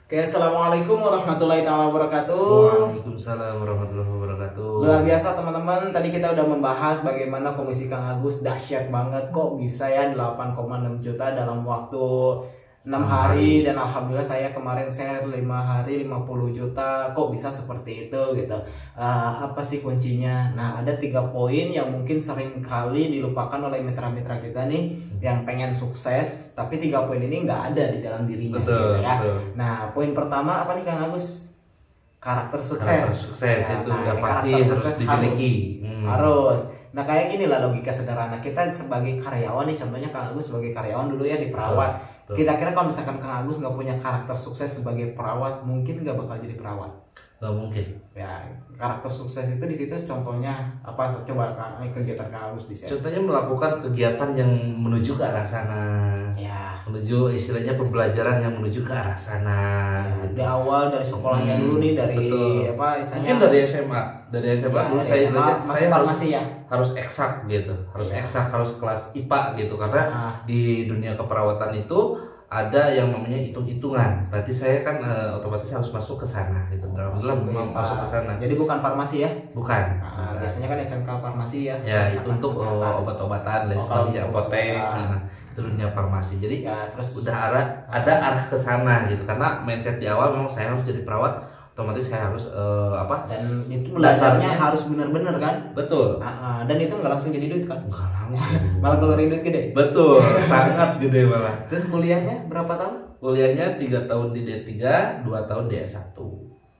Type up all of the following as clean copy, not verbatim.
Oke, assalamualaikum warahmatullahi taala wabarakatuh. Waalaikumsalam warahmatullahi wabarakatuh. Luar biasa teman-teman, tadi kita udah membahas bagaimana komisi Kang Agus dahsyat banget, kok bisa ya 8,6 juta dalam waktu 6 hari, dan alhamdulillah saya kemarin share 5 hari 50 juta, kok bisa seperti itu gitu. Apa sih kuncinya? Nah, ada 3 poin yang mungkin sering kali dilupakan oleh mitra-mitra kita nih yang pengen sukses, tapi 3 poin ini nggak ada di dalam dirinya gitu Betul, ya. betul. Nah, poin pertama apa nih Kang Agus? Karakter sukses. Karakter sukses Ya, itu nah, udah ini pasti karakter harus sukses dimiliki. harus. Nah, kayak gini lah logika sederhana. Kita sebagai karyawan nih, contohnya Kang Agus sebagai karyawan dulu ya di perawat. Betul. Kira-kira kalau misalkan Kang Agus nggak punya karakter sukses sebagai perawat, mungkin nggak bakal jadi perawat. Gak mungkin. Ya, karakter sukses itu di situ contohnya apa? Coba kegiatan Kang Agus bisa. Contohnya melakukan kegiatan yang menuju ke arah sana. Ya. Menuju istilahnya pembelajaran yang menuju ke arah sana. Di awal dari sekolahnya dulu nih, dari betul. apa istilahnya? Mungkin dari SMA. Dari SMA Ya, dulu dari saya SMA istilahnya masuk saya farmasi ya. harus eksak gitu. Harus Iya. eksak, harus kelas IPA gitu karena Ah. di dunia keperawatan itu ada yang namanya hitung-hitungan. Berarti saya kan otomatis harus masuk ke sana gitu. Masuk ke sana. Jadi bukan farmasi ya? Bukan. Nah, biasanya kan SMK farmasi ya. Ya, itu Misalkan untuk kesehatan. obat-obatan dan Oh, sebagainya, kalau apotek, obat. itu dunia farmasi. Jadi Ya, terus udah ada arah ke sana gitu. Karena mindset di awal memang saya harus jadi perawat, otomatis saya harus dan itu belajarnya harus benar-benar kan? betul. Dan itu nggak langsung jadi duit kan? Enggak langsung. Malah keluarin duit gede. Betul, sangat gede malah. Terus kuliahnya berapa tahun? Kuliahnya 3 tahun di D3, 2 tahun di S1.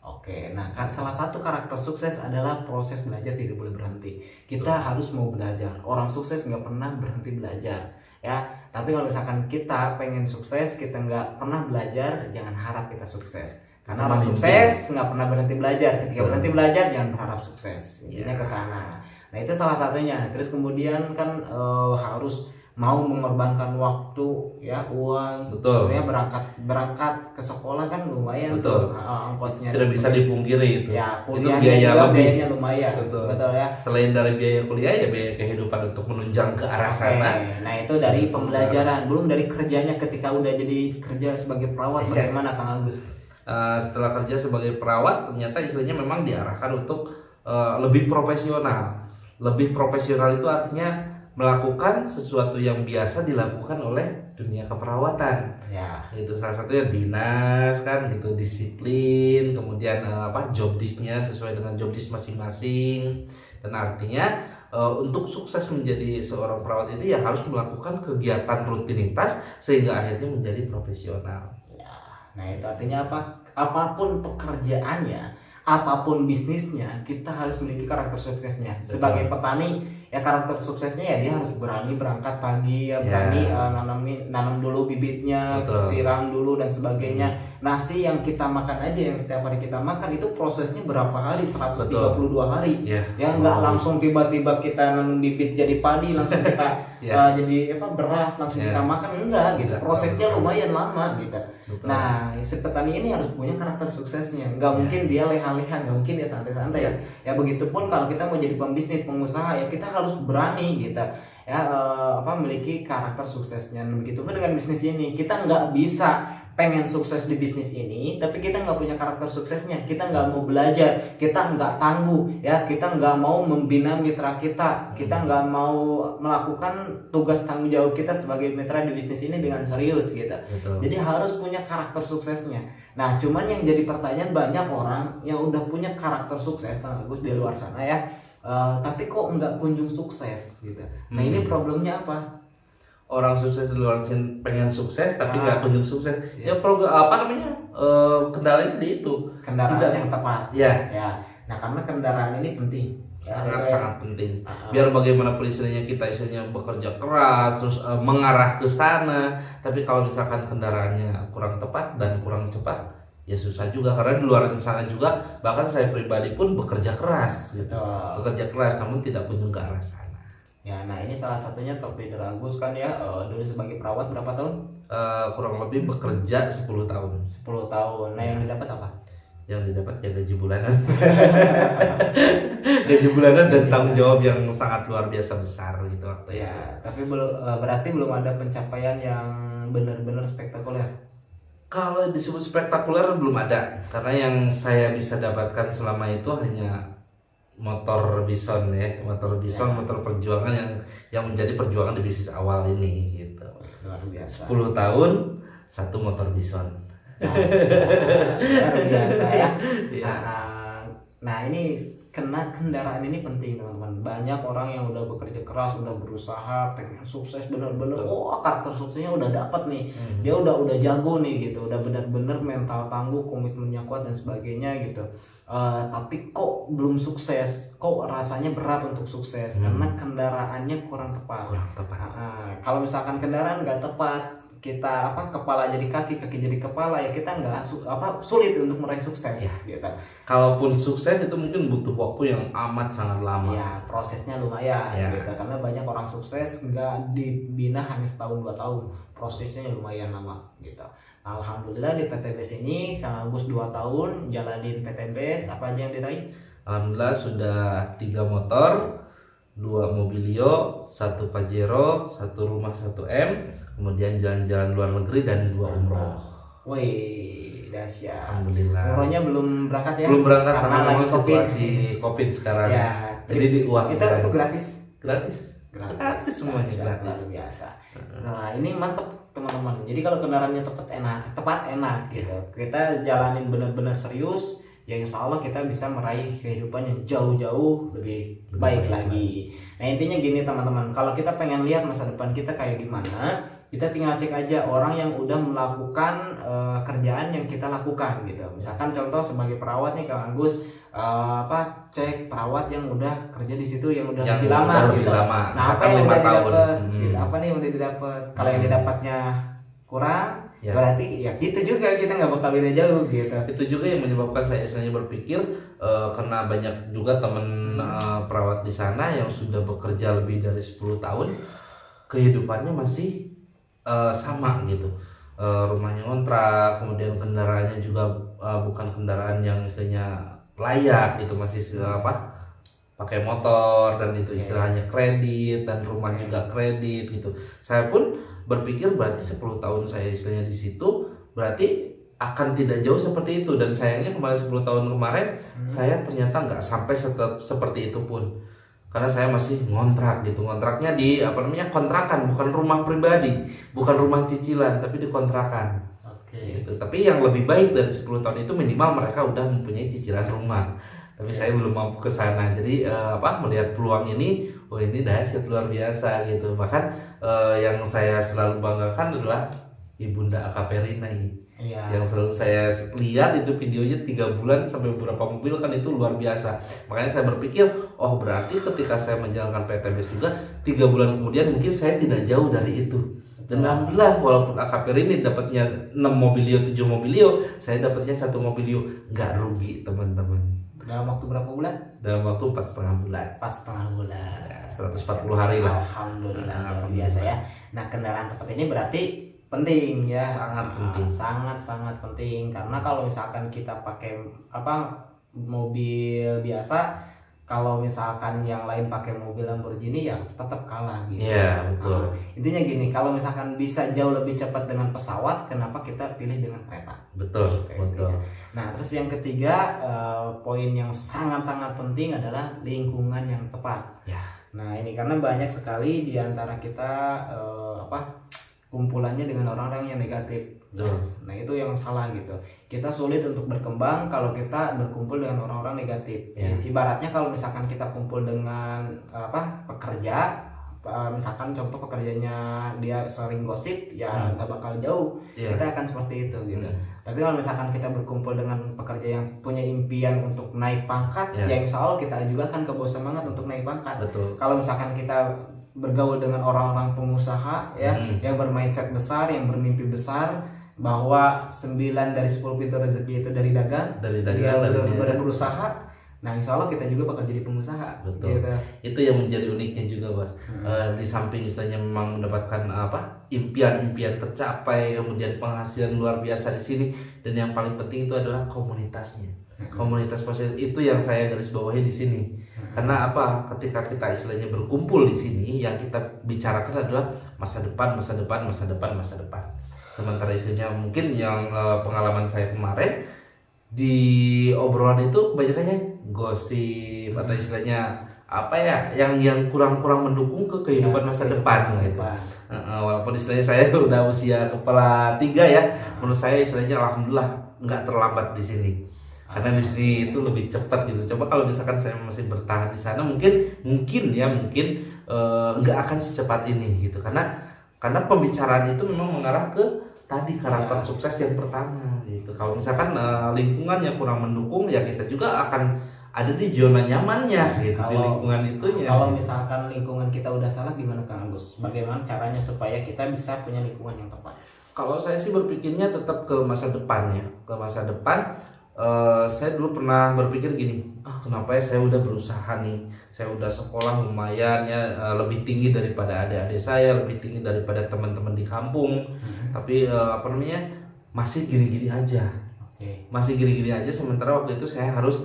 Oke, nah salah satu karakter sukses adalah proses belajar tidak boleh berhenti. Kita harus mau belajar. Orang sukses nggak pernah berhenti belajar, ya. Tapi kalau misalkan kita pengen sukses, kita nggak pernah belajar, jangan harap kita sukses. Karena orang sukses nggak pernah berhenti belajar. Ketika berhenti belajar, jangan berharap sukses. Intinya ke sana. Nah, itu salah satunya. Terus kemudian kan harus mau mengorbankan waktu, ya, uang. Betul. Ya, berangkat ke sekolah kan lumayan. Betul. Tuh, ongkosnya. Tidak bisa dipungkiri itu. Ya, Itu kuliahnya biaya juga lebih. biayanya lumayan. Betul. Betul ya. Selain dari biaya kuliah ya biaya kehidupan untuk menunjang ke arah sana. Nah, itu dari pembelajaran, belum dari kerjanya. Ketika udah jadi kerja sebagai perawat, bagaimana Kang Agus? Setelah kerja sebagai perawat ternyata istilahnya memang diarahkan untuk lebih profesional. Lebih profesional itu artinya melakukan sesuatu yang biasa dilakukan oleh dunia keperawatan. Ya. Itu salah satunya dinas kan gitu, disiplin, kemudian job disknya sesuai dengan job disk masing-masing. Dan artinya untuk sukses menjadi seorang perawat itu ya harus melakukan kegiatan rutinitas sehingga akhirnya menjadi profesional. Nah, itu artinya apa? Apapun pekerjaannya, apapun bisnisnya, kita harus memiliki karakter suksesnya. Sebagai petani, ya karakter suksesnya ya dia harus berani berangkat pagi, ya berani nanam dulu bibitnya, Betul. siram dulu dan sebagainya. Nasi yang kita makan aja, yang setiap hari kita makan itu prosesnya berapa hari? 132 hari. Ya nggak langsung tiba-tiba kita nanam bibit jadi padi langsung kita jadi beras langsung kita makan, enggak gitu. Prosesnya lumayan lama gitu. Betul. Nah, si petani ini harus punya karakter suksesnya. Nggak mungkin dia leha-leha, nggak mungkin dia santai-santai. Ya begitupun kalau kita mau jadi pembisnis, pengusaha, ya kita harus berani gitu. Ya memiliki karakter suksesnya. Begitupun dengan bisnis ini, kita nggak bisa pengen sukses di bisnis ini, tapi kita nggak punya karakter suksesnya. Kita nggak mau belajar, kita nggak tangguh, ya kita nggak mau membina mitra kita nggak mau melakukan tugas tanggung jawab kita sebagai mitra di bisnis ini dengan serius gitu. Betul. Jadi harus punya karakter suksesnya. Nah, cuman yang jadi pertanyaan, banyak orang yang udah punya karakter sukses, Kang Agus, di luar sana ya, tapi kok nggak kunjung sukses gitu. Nah, ini problemnya apa? Orang sukses di luar pengen sukses tapi nggak kunjung sukses. Iya. Ya program kendalanya di itu. Kendaraan yang tepat. Ya. Nah, karena kendaraan ini penting. Sangat penting. Biar bagaimanapun istilahnya kita bekerja keras terus mengarah ke sana, tapi kalau misalkan kendaraannya kurang tepat dan kurang cepat, ya susah juga. Karena di luar sana juga bahkan saya pribadi pun bekerja keras gitu. Bekerja keras namun tidak kunjung ke arah sana. Ya, nah ini salah satunya Top Leader Agus kan ya, dulu sebagai perawat berapa tahun? Kurang lebih bekerja 10 tahun. 10 tahun. Nah, yang didapat apa? Yang didapat ya gaji bulanan. Gaji bulanan dan tanggung jawab yang sangat luar biasa besar gitu waktu Ya, tapi berarti belum ada pencapaian yang benar-benar spektakuler. Kalau disebut spektakuler belum ada, karena yang saya bisa dapatkan selama itu hanya motor Bison ya, motor Bison, motor perjuangan yang menjadi perjuangan di bisnis awal ini gitu. Luar biasa. 10 tahun satu motor Bison. Luar biasa ya. Iya. Nah ini kena kendaraan ini penting teman-teman. Banyak orang yang udah bekerja keras, udah berusaha, pengen sukses bener-bener. Oh karakter suksesnya udah dapet nih. Dia udah jago nih gitu. Udah bener-bener mental tangguh, komitmennya kuat dan sebagainya gitu. Tapi kok belum sukses? Kok rasanya berat untuk sukses? Karena kendaraannya kurang tepat. Kalau misalkan kendaraan nggak tepat, kita kepala jadi kaki jadi kepala, ya kita nggak sulit untuk meraih sukses gitu. Kalaupun sukses itu mungkin butuh waktu yang amat sangat lama. Ya prosesnya lumayan gitu, karena banyak orang sukses nggak dibina hanya setahun 2 tahun, prosesnya lumayan lama gitu. Alhamdulillah di PTBS ini Kang Agus 2 tahun jalanin PTBS, apa aja yang diraih? Alhamdulillah sudah 3 motor, 2 Mobilio, 1 Pajero, 1 rumah 1M, kemudian jalan-jalan luar negeri dan 2 umroh. Wih, dahsyat. Alhamdulillah. Umrohnya belum berangkat ya? Belum berangkat karena lagi memang situasi COVID sekarang. Ya, jadi di uang. Itu gratis. Gratis semuanya gratis. Luar biasa. Nah ini mantep teman-teman. Jadi kalau kendaraannya tepat enak gitu. Kita jalanin benar-benar serius, ya insya Allah kita bisa meraih kehidupan yang jauh-jauh lebih baik lagi. Nah intinya gini teman-teman, kalau kita pengen lihat masa depan kita kayak gimana, kita tinggal cek aja orang yang udah melakukan kerjaan yang kita lakukan gitu. Misalkan contoh sebagai perawat nih Kang Agus, cek perawat yang udah kerja di situ yang udah lebih lama gitu. Nah apa yang udah didapat? Gitu. Apa nih yang udah didapat? Kalau yang didapatnya kurang, berarti ya gitu juga kita nggak bakal beda jauh gitu. Itu juga yang menyebabkan saya berpikir karena banyak juga teman perawat di sana yang sudah bekerja lebih dari 10 tahun, kehidupannya masih sama gitu. Rumahnya ngontrak, kemudian kendaraannya juga bukan kendaraan yang istilahnya layak gitu, masih pakai motor, dan itu istilahnya kredit, dan rumah juga kredit gitu. Saya pun berpikir berarti 10 tahun saya istilahnya di situ berarti akan tidak jauh seperti itu, dan sayangnya kemarin 10 tahun kemarin saya ternyata nggak sampai seperti itu pun, karena saya masih ngontrak gitu. Ngontraknya di kontrakan, bukan rumah pribadi, bukan rumah cicilan, tapi di kontrakan. Gitu. Tapi yang lebih baik dari 10 tahun itu minimal mereka udah mempunyai cicilan rumah. Tapi saya belum mampu ke sana. Jadi melihat peluang ini, ini dahsyat luar biasa gitu. Bahkan yang saya selalu banggakan adalah Ibunda Akaperina ini. Yang selalu saya lihat itu videonya 3 bulan sampai beberapa mobil kan, itu luar biasa. Makanya saya berpikir, berarti ketika saya menjalankan PTBS juga 3 bulan kemudian mungkin saya tidak jauh dari itu. Dan alhamdulillah walaupun AKPR ini dapatnya 6 Mobilio, 7 Mobilio, saya dapatnya 1 Mobilio, nggak rugi teman-teman. Dalam waktu berapa bulan? Dalam waktu 4,5 bulan. 4,5 bulan. Ya, 140 hari lah. Alhamdulillah, luar biasa ya. Nah kendaraan tepat ini berarti penting ya. Sangat penting. Sangat penting, karena kalau misalkan kita pakai mobil biasa, kalau misalkan yang lain pakai mobil Lamborghini ya tetap kalah gitu. Iya, betul. Intinya gini, kalau misalkan bisa jauh lebih cepat dengan pesawat, kenapa kita pilih dengan kereta? Betul. Nah, terus yang ketiga, poin yang sangat-sangat penting adalah lingkungan yang tepat. Ya. Nah, ini karena banyak sekali di antara kita kumpulannya dengan orang-orang yang negatif. Nah itu yang salah gitu. Kita sulit untuk berkembang kalau kita berkumpul dengan orang-orang negatif. Ibaratnya kalau misalkan kita kumpul dengan pekerja, misalkan contoh pekerjanya dia sering gosip, ya nggak bakal jauh. Kita akan seperti itu gitu. Tapi kalau misalkan kita berkumpul dengan pekerja yang punya impian untuk naik pangkat, ya insya Allah kita juga akan kebawa semangat untuk naik pangkat. Kalau misalkan kita bergaul dengan orang-orang pengusaha yang bermindset besar, yang bermimpi besar, bahwa 9 dari 10 pintu rezeki itu dari dagang, dia berusaha. Nah insya Allah kita juga bakal jadi pengusaha. Betul. Gitu. Itu yang menjadi uniknya juga Bos. Di samping istilahnya memang mendapatkan impian-impian tercapai, kemudian penghasilan luar biasa di sini, dan yang paling penting itu adalah komunitasnya. Komunitas positif itu yang saya garis bawahi di sini. Karena ketika kita istilahnya berkumpul di sini, yang kita bicarakan adalah masa depan. sementara istrinya mungkin yang pengalaman saya kemarin di obrolan itu kebanyakannya gosip atau istilahnya apa ya yang kurang mendukung ke kehidupan masa depan gitu. Walaupun istilahnya saya udah usia kepala 3 ya, menurut saya istilahnya alhamdulillah nggak terlambat di sini. Karena di sini itu lebih cepat gitu. Coba kalau misalkan saya masih bertahan di sana mungkin nggak akan secepat ini gitu. Karena pembicaraan itu memang mengarah ke tadi karakter sukses yang pertama gitu. Kalau misalkan lingkungannya kurang mendukung ya kita juga akan ada di zona nyamannya gitu di lingkungan itunya. Kalau misalkan lingkungan kita udah salah gimana Kang Agus? Bagaimana caranya supaya kita bisa punya lingkungan yang tepat? Kalau saya sih berpikirnya tetap ke masa depan ya. Ke masa depan saya dulu pernah berpikir gini, kenapa ya saya udah berusaha nih, saya udah sekolah lumayan ya, lebih tinggi daripada adik-adik saya, lebih tinggi daripada teman-teman di kampung, tapi masih gini-gini aja. Masih gini-gini aja, sementara waktu itu saya harus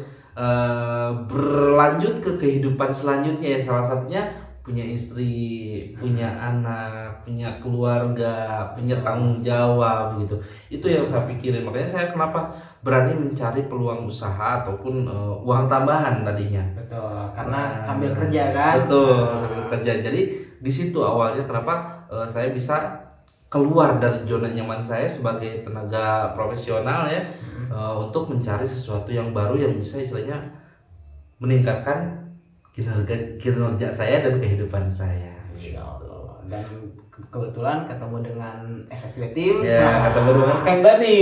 berlanjut ke kehidupan selanjutnya ya, salah satunya punya istri, punya anak, punya keluarga, punya tanggung jawab gitu. Itu yang saya pikirin. Makanya saya kenapa berani mencari peluang usaha ataupun uang tambahan tadinya. Betul, karena sambil kerja kan. Betul, sambil kerja. Jadi di situ awalnya kenapa saya bisa keluar dari zona nyaman saya sebagai tenaga profesional ya, untuk mencari sesuatu yang baru yang bisa istilahnya meningkatkan kinerja saya dan kehidupan saya. Insya Allah. Dan kebetulan ketemu dengan SSW Team. Ya, ketemu dengan Kang Dani.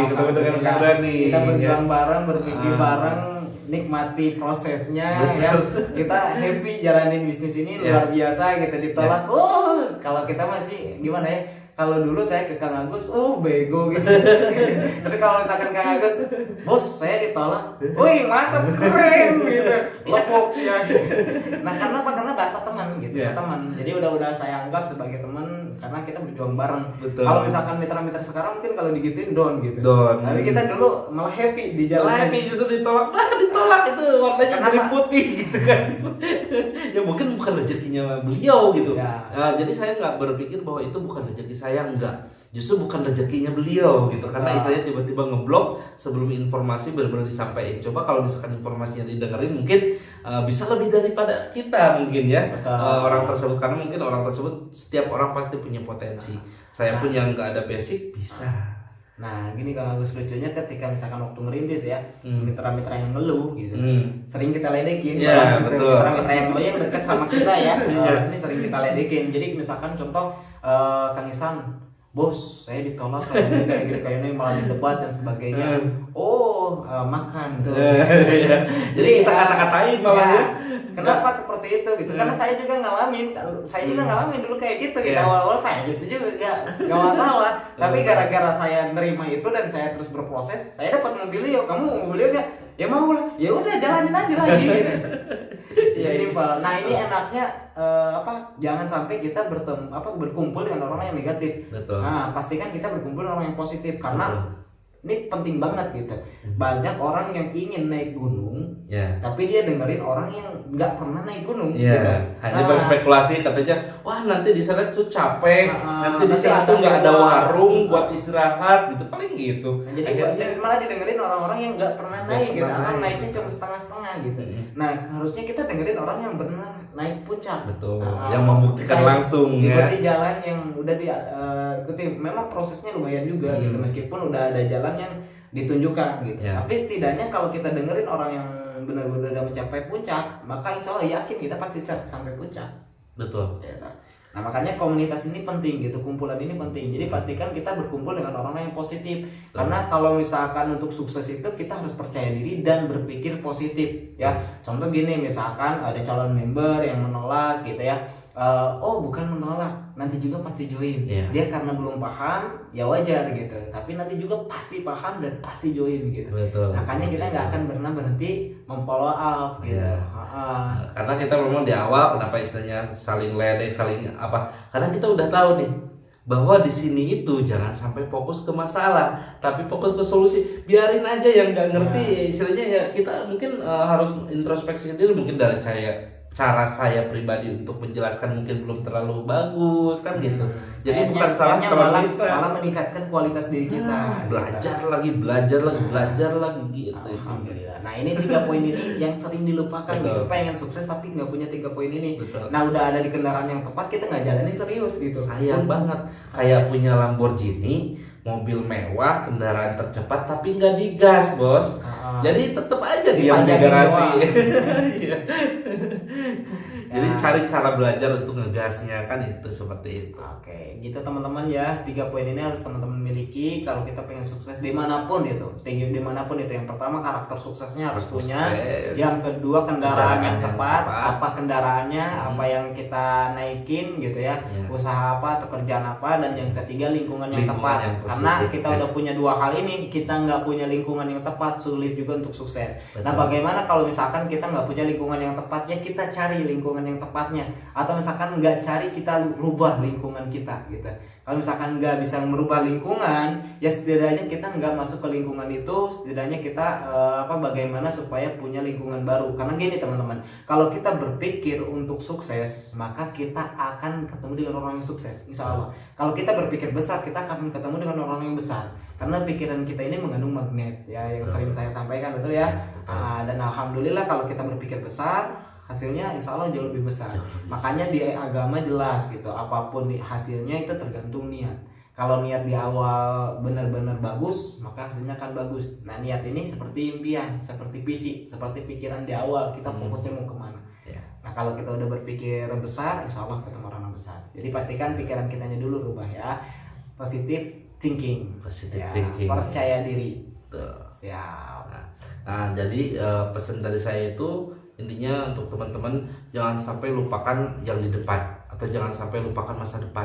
Kita berjuang bareng, bermimpi bareng, nikmati prosesnya. Ya. Kita happy jalanin bisnis ini luar biasa. Kita ditolak. Kalau kita masih gimana ya? Kalau dulu saya ke Kang Agus, bego gitu. Tapi kalau misalkan Kang Agus, bos saya ditolak, wih mantap keren gitu, lepok sih ya. Gitu. Nah karena apa? Karena bahasa teman gitu, teman. Jadi udah saya anggap sebagai teman karena kita berjuang bareng. Kalau misalkan mitra-mitra sekarang mungkin kalau digituin down gitu. Tapi kita dulu malah happy di jalan. Happy justru ditolak itu warnanya jadi putih gitu kan. Ya mungkin bukan rezekinya beliau gitu. Jadi saya nggak berpikir bahwa itu bukan rezeki saya, enggak, justru bukan rezekinya beliau gitu, karena istilahnya tiba-tiba ngeblok sebelum informasi benar-benar disampaikan. Coba kalau misalkan informasinya didengerin mungkin bisa lebih daripada kita mungkin ya, orang tersebut, karena mungkin orang tersebut, setiap orang pasti punya potensi. Saya pun yang nggak ada basic bisa. Nah gini Kang Agus, lucunya ketika misalkan waktu merintis ya, mitra-mitra yang ngeluh gitu, sering kita ledekin, mitra-mitra yang ngeluh yang dekat sama kita ya, ini sering kita ledekin. Jadi misalkan contoh Kang Isan, bos saya ditolak kayak gini malah didebat dan sebagainya. Makan tuh. Jadi kita kata-katain malah ya. Kenapa seperti itu gitu? Karena saya juga ngalamin dulu kayak gitu. Awal-awal saya gitu juga gak masalah. Tapi gara-gara saya nerima itu dan saya terus berproses, saya dapat mobil beliau. Kamu mau beliau gak? Ya mau lah. Ya udah jalanin aja lagi. Gitu. Ya simpel. Nah ini enaknya jangan sampai kita berkumpul dengan orang yang negatif. Betul. Nah pastikan kita berkumpul dengan orang yang positif karena ini penting banget gitu. Banyak orang yang ingin naik gunung, tapi dia dengerin orang yang nggak pernah naik gunung. Gitu. Hanya berspekulasi katanya, wah nanti di sana tuh capek, nanti di sana tuh nggak ada warung buat istirahat gitu, paling gitu. Nah, jadi malah didengerin orang-orang yang nggak pernah naik gitu, atau naiknya cuma setengah-setengah gitu. Nah harusnya kita dengerin orang yang benar naik puncak. Betul. Yang membuktikan langsung ya. Ikuti jalan yang udah diikuti. Memang prosesnya lumayan juga gitu, meskipun udah ada jalan yang ditunjukkan gitu. Tapi setidaknya kalau kita dengerin orang yang benar-benar udah mencapai puncak, maka insya Allah yakin kita pasti sampai puncak. Betul. Nah makanya komunitas ini penting gitu, kumpulan ini penting. Jadi pastikan kita berkumpul dengan orang-orang yang positif. Karena kalau misalkan untuk sukses itu kita harus percaya diri dan berpikir positif ya. Contoh gini, misalkan ada calon member yang menolak gitu ya. Bukan menolak, nanti juga pasti join. Dia karena belum paham, ya wajar gitu. Tapi nanti juga pasti paham dan pasti join gitu. Betul. Makanya kita nggak akan pernah berhenti memfollow up gitu. Karena kita memang di awal kenapa istilahnya saling ledek, saling apa? Karena kita udah tahu nih bahwa di sini itu jangan sampai fokus ke masalah, tapi fokus ke solusi. Biarin aja yang nggak ngerti, istilahnya ya kita mungkin harus introspeksi sendiri, mungkin dari cara saya pribadi untuk menjelaskan mungkin belum terlalu bagus kan gitu. Jadi bukan salah kita, malah meningkatkan kualitas diri kita. belajar gitu. lagi gitu. Alhamdulillah. Nah ini 3 poin ini yang sering dilupakan gitu. Pengen sukses tapi nggak punya 3 poin ini. Betul. Nah udah ada di kendaraan yang tepat kita nggak jalanin serius gitu. Sayang banget. Kayak punya Lamborghini, mobil mewah, kendaraan tercepat tapi nggak digas bos. Jadi tetap aja dia punya garasi. Jadi cari cara belajar untuk ngegasnya kan itu seperti itu. Oke, gitu teman-teman ya. 3 poin ini harus teman-teman miliki kalau kita pengen sukses dimanapun itu. Tinggi dimanapun itu. Yang pertama karakter suksesnya harus punya. Yang kedua kendaraan yang tepat. Apa kendaraannya, apa yang kita naikin gitu ya. Usaha apa atau kerjaan apa. Dan yang ketiga lingkungan yang tepat. Karena kita udah punya 2 hal ini, kita nggak punya lingkungan yang tepat, sulit juga untuk sukses. Nah bagaimana kalau misalkan kita nggak punya lingkungan yang tepat, ya kita cari lingkungan yang tepatnya. Atau misalkan nggak cari, kita rubah lingkungan kita gitu. Kalau misalkan nggak bisa merubah lingkungan, ya setidaknya kita nggak masuk ke lingkungan itu, setidaknya kita bagaimana supaya punya lingkungan baru. Karena gini teman-teman, kalau kita berpikir untuk sukses, maka kita akan ketemu dengan orang yang sukses, insya Allah. Kalau kita berpikir besar, kita akan ketemu dengan orang yang besar. Karena pikiran kita ini mengandung magnet, ya yang sering saya sampaikan, betul ya. Dan alhamdulillah kalau kita berpikir besar, hasilnya insya Allah jauh lebih besar. Makanya di agama jelas gitu, apapun hasilnya itu tergantung niat. Kalau niat di awal benar-benar bagus, maka hasilnya akan bagus. Nah niat ini seperti impian, seperti visi, seperti pikiran di awal, kita fokusnya mau kemana. Nah kalau kita udah berpikir besar, insya Allah ketemu orang yang besar. Jadi pastikan pikiran kitanya dulu rubah ya. Positive thinking, thinking. Percaya diri. Tuh. Siap. Nah jadi pesan dari saya itu intinya untuk teman-teman jangan sampai lupakan yang di depan atau jangan sampai lupakan masa depan,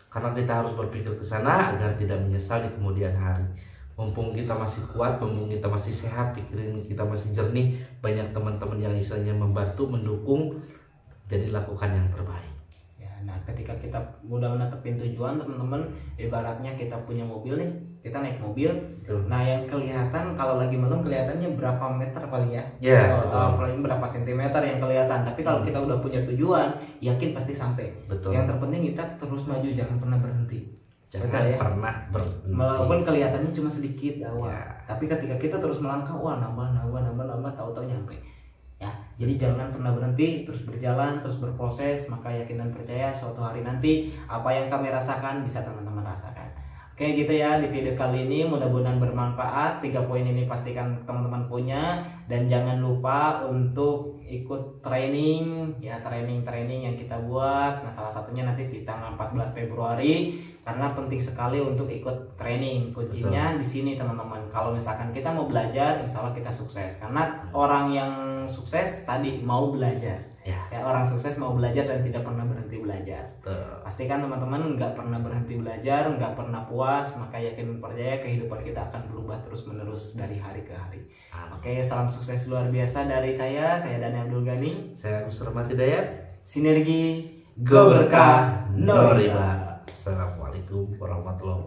karena kita harus berpikir ke sana agar tidak menyesal di kemudian hari. Mumpung kita masih kuat, mumpung kita masih sehat, pikiran kita masih jernih, banyak teman-teman yang istilahnya membantu, mendukung, jadi lakukan yang terbaik. Nah ketika kita udah menetapin tujuan teman-teman, ibaratnya kita punya mobil nih, kita naik mobil. Nah yang kelihatan kalau lagi malam kelihatannya berapa meter paling ya, paling berapa sentimeter yang kelihatan. Tapi kalau kita udah punya tujuan, yakin pasti sampai. Yang terpenting kita terus maju, jangan pernah berhenti. Jangan pernah berhenti. Walaupun kelihatannya cuma sedikit awal, tapi ketika kita terus melangkah, wah nambah, tahu-tahu nyampe. Ya, jadi jangan pernah berhenti, terus berjalan, terus berproses, maka yakin dan percaya suatu hari nanti apa yang kami rasakan bisa teman-teman rasakan. Oke gitu ya, di video kali ini mudah-mudahan bermanfaat. 3 poin ini pastikan teman-teman punya, dan jangan lupa untuk ikut training ya, training yang kita buat. Nah salah satunya nanti di tanggal 14 Februari, karena penting sekali untuk ikut training. Kuncinya di sini teman-teman. Kalau misalkan kita mau belajar, insya Allah kita sukses. Karena orang yang sukses tadi mau belajar. Ya orang sukses mau belajar dan tidak pernah berhenti belajar. Pastikan teman-teman nggak pernah berhenti belajar, nggak pernah puas, maka yakin dan percaya kehidupan kita akan berubah terus-menerus dari hari ke hari. Oke, salam sukses luar biasa dari saya Dani Abdul Ghani. Saya Agus Rahmat Hidayat. Sinergi Go Berkah No Riba. Assalamualaikum warahmatullahi wabarakatuh.